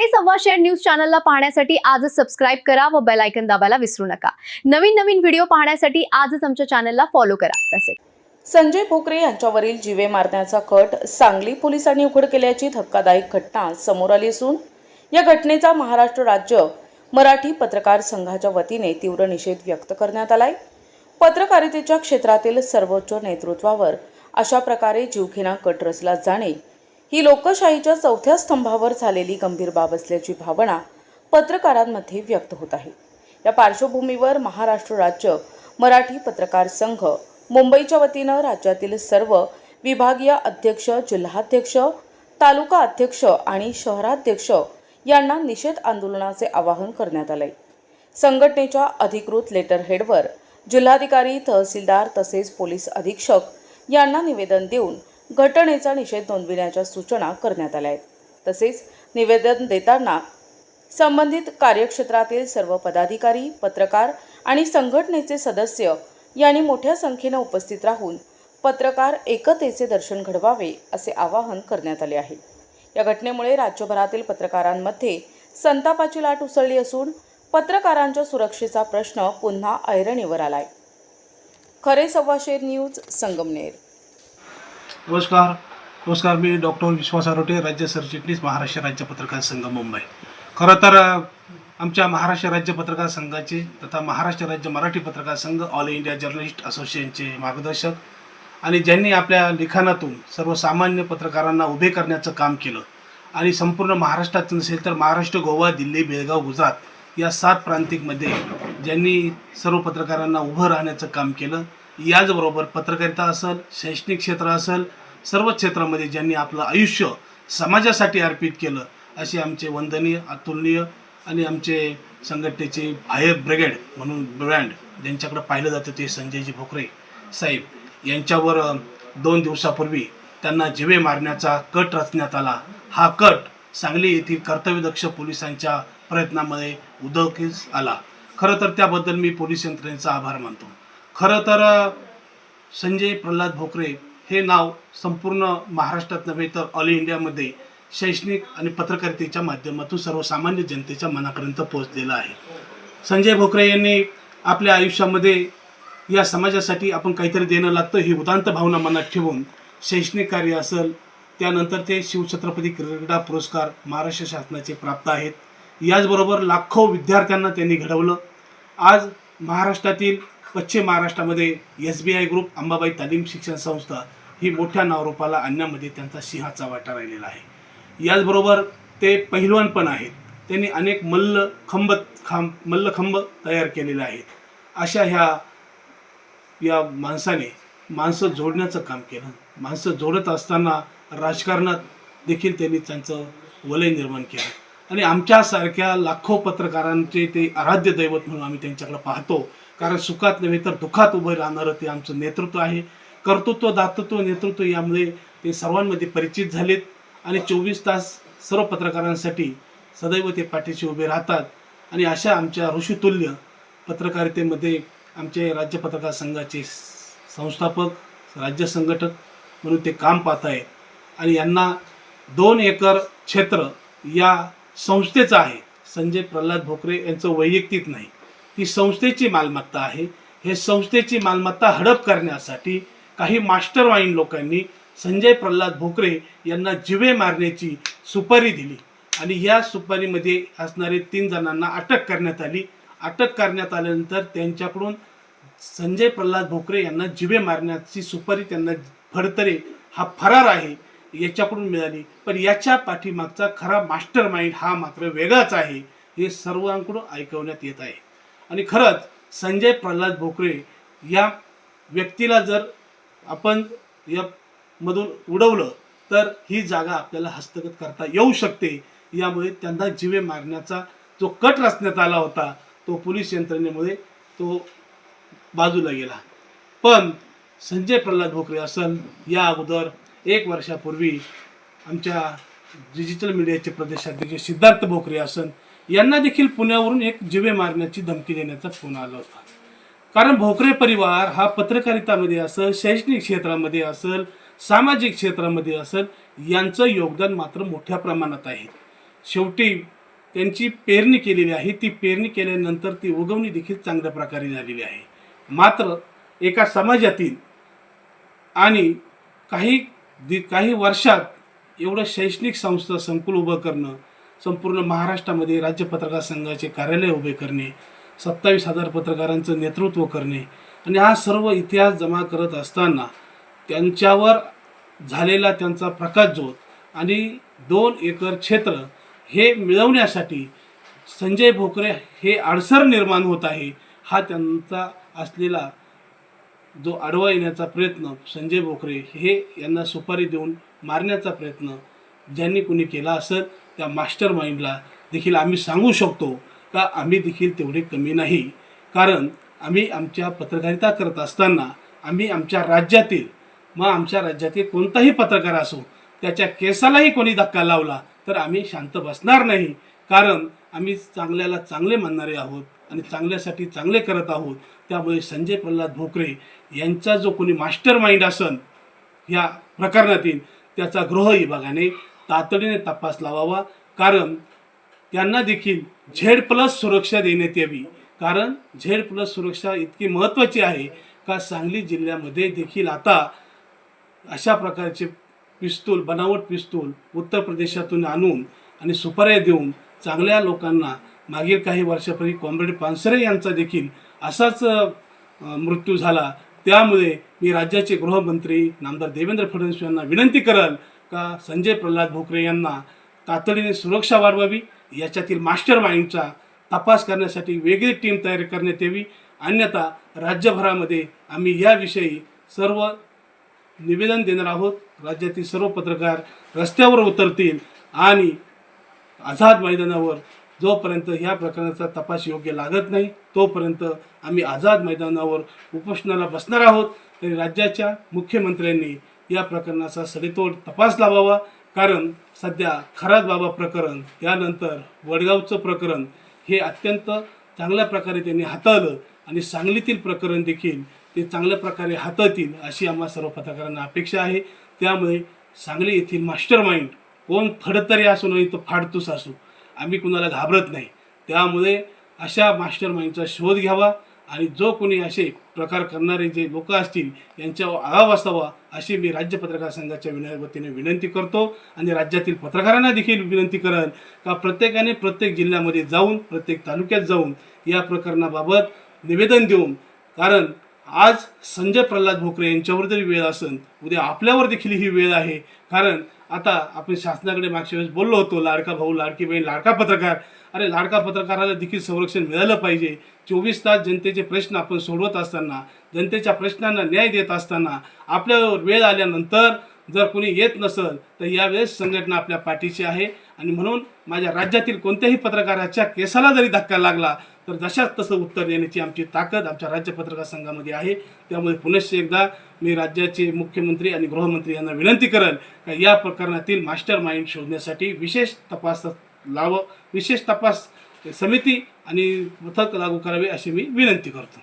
हे सव्वाशेर न्यूज चॅनलला पाहण्यासाठी आजच सबस्क्राइब करा व बेल आयकॉन दाबायला विसरू नका। नवीन व्हिडिओ पाहण्यासाठी आजच आमच्या चॅनलला फॉलो करा। तसेच संजय भोकरे यांच्यावरील जीवे मारण्याचा कट सांगली पोलिसांनी उघड केल्याची धक्कादायक घटना समोर आली असून या घटनेचा महाराष्ट्र राज्य मराठी पत्रकार संघाच्या वतीने तीव्र निषेध व्यक्त करण्यात आलाय। पत्रकारितेच्या क्षेत्रातील सर्वोच्च नेतृत्वावर अशा प्रकारे जीवघेणा कट रचला जाणे ही लोकशाहीच्या चौथ्या स्तंभावर झालेली गंभीर बाब असल्याची भावना पत्रकारांमध्ये व्यक्त होत आहे। या पार्श्वभूमीवर महाराष्ट्र राज्य मराठी पत्रकार संघ मुंबईच्या वतीनं राज्यातील सर्व विभागीय अध्यक्ष, जिल्हाध्यक्ष, तालुका अध्यक्ष आणि शहराध्यक्ष यांना निषेध आंदोलनाचे आवाहन करण्यात आले। संघटनेच्या अधिकृत लेटरहेडवर जिल्हाधिकारी, तहसीलदार तसेच पोलीस अधीक्षक यांना निवेदन देऊन घटनेचा निषेध नोंदविण्याच्या सूचना करण्यात आल्या आहेत। तसेच निवेदन देताना संबंधित कार्यक्षेत्रातील सर्व पदाधिकारी, पत्रकार आणि संघटनेचे सदस्य यांनी मोठ्या संख्येने उपस्थित राहून पत्रकार एकतेचे दर्शन घडवावे असे आवाहन करण्यात आले आहे। या घटनेमुळे राज्यभरातील पत्रकारांमध्ये संतापाची लाट उसळली असून पत्रकारांच्या सुरक्षेचा प्रश्न पुन्हा ऐरणीवर आलाय। खरे सव्वाशेर न्यूज, संगमनेर। नमस्कार, मी डॉक्टर विश्वास आरोटे, राज्य सरचिटणीस, महाराष्ट्र राज्य पत्रकार संघ, मुंबई। खरं तर आमच्या महाराष्ट्र राज्य पत्रकार संघाचे तथा महाराष्ट्र राज्य मराठी पत्रकार संघ, ऑल इंडिया जर्नलिस्ट असोसिएशनचे मार्गदर्शक आणि ज्यांनी आपल्या लिखाणातून सर्वसामान्य पत्रकारांना उभे करण्याचं काम केलं आणि संपूर्ण महाराष्ट्रात नसेल तर महाराष्ट्र, गोवा, दिल्ली, बेळगाव, गुजरात या 7 प्रांतिकमध्ये ज्यांनी सर्व पत्रकारांना उभं राहण्याचं काम केलं, याचबरोबर पत्रकारिता असेल, शैक्षणिक क्षेत्र असेल, सर्व क्षेत्रामध्ये ज्यांनी आपलं आयुष्य समाजासाठी अर्पित केलं, असे आमचे वंदनीय, अतुलनीय आणि आमचे संघटनेचे फायर ब्रिगेड म्हणून ब्रँड ज्यांच्याकडे पाहिलं जातं ते संजयजी भोकरे साहेब यांच्यावर 2 दिवसापूर्वी त्यांना जीवे मारण्याचा कट रचण्यात आला। हा कट सांगली येथील कर्तव्यदक्ष पोलिसांच्या प्रयत्नामध्ये उदयास आला। खरं तर त्याबद्दल मी पोलीस यंत्रणेचा आभार मानतो। खरं तर संजय प्रल्हाद भोकरे हे नाव संपूर्ण महाराष्ट्रात नव्हे तर ऑल इंडियामध्ये शैक्षणिक आणि पत्रकारितेच्या माध्यमातून सर्वसामान्य जनतेच्या मनापर्यंत पोहोचलेलं आहे। संजय भोकरे यांनी आपल्या आयुष्यामध्ये या समाजासाठी आपण काहीतरी देणं लागतं ही उदात्त भावना मनात ठेवून शैक्षणिक कार्य असेल, त्यानंतर ते शिवछत्रपती क्रीडा पुरस्कार महाराष्ट्र शासनाचे प्राप्त आहेत। याचबरोबर लाखो विद्यार्थ्यांना त्यांनी घडवलं। आज महाराष्ट्रातील पश्चिम महाराष्ट्रामध्ये SBI ग्रुप, अंबाबाई तालीम शिक्षण संस्था ही मोठ्या नावरूपाला आणण्यामध्ये त्यांचा सिंहाचा वाटा राहिलेला आहे। याचबरोबर ते पहिलवान पण आहेत। त्यांनी अनेक मल्लखंब तयार केलेले आहेत। अशा या माणसाने माणसं जोडण्याचं काम केलं। माणसं जोडत असताना राजकारणात देखील त्यांनी त्यांचं वलय निर्माण केलं आणि आमच्यासारख्या लाखो पत्रकारांचे ते आराध्य दैवत म्हणून आम्ही त्यांच्याकडे पाहतो। कारण सुखात नव्हे तर दुःखात उभं राहणारं ते आमचं नेतृत्व आहे। कर्तृत्व, दातृत्व, नेतृत्व यामुळे ते सर्वांमध्ये परिचित झालेत आणि 24 तास सर्व पत्रकारांसाठी सदैव ते पाठीशी उभे राहतात। आणि अशा आमच्या ऋषितुल्य पत्रकारितेमध्ये आमचे राज्य पत्रकार संघाचे संस्थापक, राज्य संघटक म्हणून ते काम पाहत आहेत आणि यांना 2 एकर क्षेत्र या संस्थेचं आहे। संजय प्रल्हाद भोकरे यांचं वैयक्तिक नाही, ती संस्थेची मालमत्ता आहे। हे संस्थेची मालमत्ता हडप करण्यासाठी काही मास्टर माइंड लोकांनी संजय प्रल्हाद भोकरे यांना जीवे मारण्याची सुपारी दिली आणि या सुपारीमध्ये असणारे 3 जणांना अटक करण्यात आली। अटक करण्यात आल्यानंतर त्यांच्याकडून संजय प्रल्हाद भोकरे यांना जीवे मारण्याची सुपारी त्यांना फडतरे हा फरार आहे याच्याकडून मिळाली, पण याच्या पाठीमागचा खरा मास्टर माइंड हा मात्र वेगळाच आहे हे सर्वांकडून ऐकवण्यात येत आहे। आणि खरंच संजय प्रल्हाद भोकरे या व्यक्तीला जर आपण यामधून उडवलं तर ही जागा आपल्याला हस्तगत करता येऊ शकते। यामुळे त्यांना जीवे मारण्याचा जो कट रचण्यात आला होता तो पोलीस यंत्रणेमुळे तो बाजूला गेला। पण संजय प्रल्हाद भोकरे असेल, या अगोदर 1 वर्षापूर्वी आमच्या डिजिटल मीडियाचे प्रदेशाध्यक्ष सिद्धार्थ भोकरे असेल, यांना देखील पुण्यावरून एक जीवे मारण्याची धमकी देण्याचा फोन आला होता। कारण भोकरे परिवार हा पत्रकारितामध्ये असेल, शैक्षणिक क्षेत्रामध्ये असेल, सामाजिक क्षेत्रामध्ये असेल, यांचं योगदान मात्र मोठ्या प्रमाणात आहे। शेवटी त्यांची पेरणी केलेली आहे. ती पेरणी केल्यानंतर ती उगवणी देखील चांगल्या प्रकारे झालेली आहे. मात्र एका समाजातील आणि काही वर्षात एवढं शैक्षणिक संस्था संकुल उभं करणं, संपूर्ण महाराष्ट्रामध्ये राज्य पत्रकार संघाचे कार्यालय उभे करणे, 27,000 पत्रकारांचं नेतृत्व करणे आणि हा सर्व इतिहास जमा करत असताना त्यांच्यावर झालेला त्यांचा प्रकाशझोत आणि 2 एकर क्षेत्र हे मिळवण्यासाठी संजय भोकरे हे अडसर निर्माण होत आहे. हा त्यांचा असलेला जो आडवा येण्याचा प्रयत्न संजय भोकरे हे यांना सुपारी देऊन मारण्याचा प्रयत्न ज्यांनी कुणी केला असेल त्या मास्टर माइंडला देखील आम्ही सांगू शकतो का आम्ही देखील तेवढे कमी नाही. कारण आम्ही आमच्या पत्रकारिता करत असताना आम्ही आमच्या राज्यातील आमच्या राज्यातील कोणताही पत्रकार असो त्याच्या केसालाही कोणी धक्का लावला तर आम्ही शांत बसणार नाही. कारण आम्ही चांगल्याला चांगले मानणारे आहोत आणि चांगल्यासाठी चांगले करत आहोत. त्यामुळे संजय प्रल्हाद भोकरे यांचा जो कोणी मास्टर माइंड असन ह्या प्रकरणातील त्याचा गृह विभागाने तातडीने तपास लावावा. कारण त्यांना देखील Z+ सुरक्षा देण्यात यावी. कारण Z+ सुरक्षा इतकी महत्त्वाची आहे का सांगली जिल्ह्यामध्ये देखील आता अशा प्रकारचे पिस्तूल, बनावट पिस्तूल उत्तर प्रदेशातून आणून आणि सुपाऱ्या देऊन चांगल्या लोकांना मागील काही वर्षापूर्वी कॉम्रेड पानसरे यांचा देखील असाच मृत्यू झाला. त्यामुळे मी राज्याचे गृहमंत्री नामदार देवेंद्र फडणवीस यांना विनंती करेल का संजय प्रल्हाद भोकरे यांना तातडीने सुरक्षा वाढवावी. याच्यातील मास्टर माइंडचा तपास करण्यासाठी वेगळी टीम तयार करण्यात यावी. अन्यथा राज्यभरामध्ये आम्ही याविषयी सर्व निवेदन देणार आहोत. राज्यातील सर्व पत्रकार रस्त्यावर उतरतील आणि आझाद मैदानावर जोपर्यंत ह्या प्रकरणाचा तपास योग्य लागत नाही तोपर्यंत आम्ही आझाद मैदानावर उपोषणाला बसणार आहोत. तरी राज्याच्या मुख्यमंत्र्यांनी या प्रकरणाचा सडेतोड तपास लावावा. कारण सध्या खरात बाबा प्रकरण त्यानंतर वडगावचं प्रकरण हे अत्यंत चांगल्या प्रकारे त्यांनी हाताळलं आणि सांगलीतील प्रकरण देखील ते चांगल्या प्रकारे हाताळतील अशी आम्हा सर्व पत्रकारांना अपेक्षा आहे. त्यामुळे सांगली येथील मास्टर माइंड कोण फडतरी असो नाही तर फाडतूस असो आम्ही कुणाला घाबरत नाही. त्यामुळे अशा मास्टर माइंडचा शोध घ्यावा आणि जो कोणी असे प्रकार करणारे जे लोक असतील यांच्यावर आळा बसावा अशी मी राज्य पत्रकार संघाच्या वतीने विनंती करतो. आणि राज्यातील पत्रकारांना देखील विनंती करेन का प्रत्येकाने प्रत्येक जिल्ह्यामध्ये जाऊन प्रत्येक तालुक्यात जाऊन या प्रकरणाबाबत निवेदन देऊन, कारण आज संजय प्रल्हाद भोकरे यांच्यावर जरी वेळ असेल उद्या आपल्यावर देखील ही वेळ आहे. कारण आता आपण शासनाकडे मागच्या वेळेस बोललो होतो लाडका भाऊ लाडकी बहीण लाडका पत्रकार. अरे लाडका पत्रकाराला देखील संरक्षण मिळालं पाहिजे. 24 तास जनतेचे प्रश्न आपण सोडवत असताना जनतेच्या प्रश्नांना न्याय देत असताना आपल्यावर वेळ आल्यानंतर जर कोणी येत नसेल तर यावेळेस संघटना आपल्या पाठीशी आहे. आणि म्हणून माझ्या राज्यातील कोणत्याही पत्रकाराच्या केसाला जरी धक्का लागला तर जशाच तसं उत्तर देण्याची आमची ताकद आमच्या राज्य पत्रकार संघामध्ये आहे. त्यामुळे पुनश्च एकदा मी राज्याचे मुख्यमंत्री आणि गृहमंत्री यांना विनंती करेन का या प्रकरणातील मास्टर माइंड शोधण्यासाठी विशेष तपास समिती आणि पथक लागू करावे अशी मी विनंती करतो.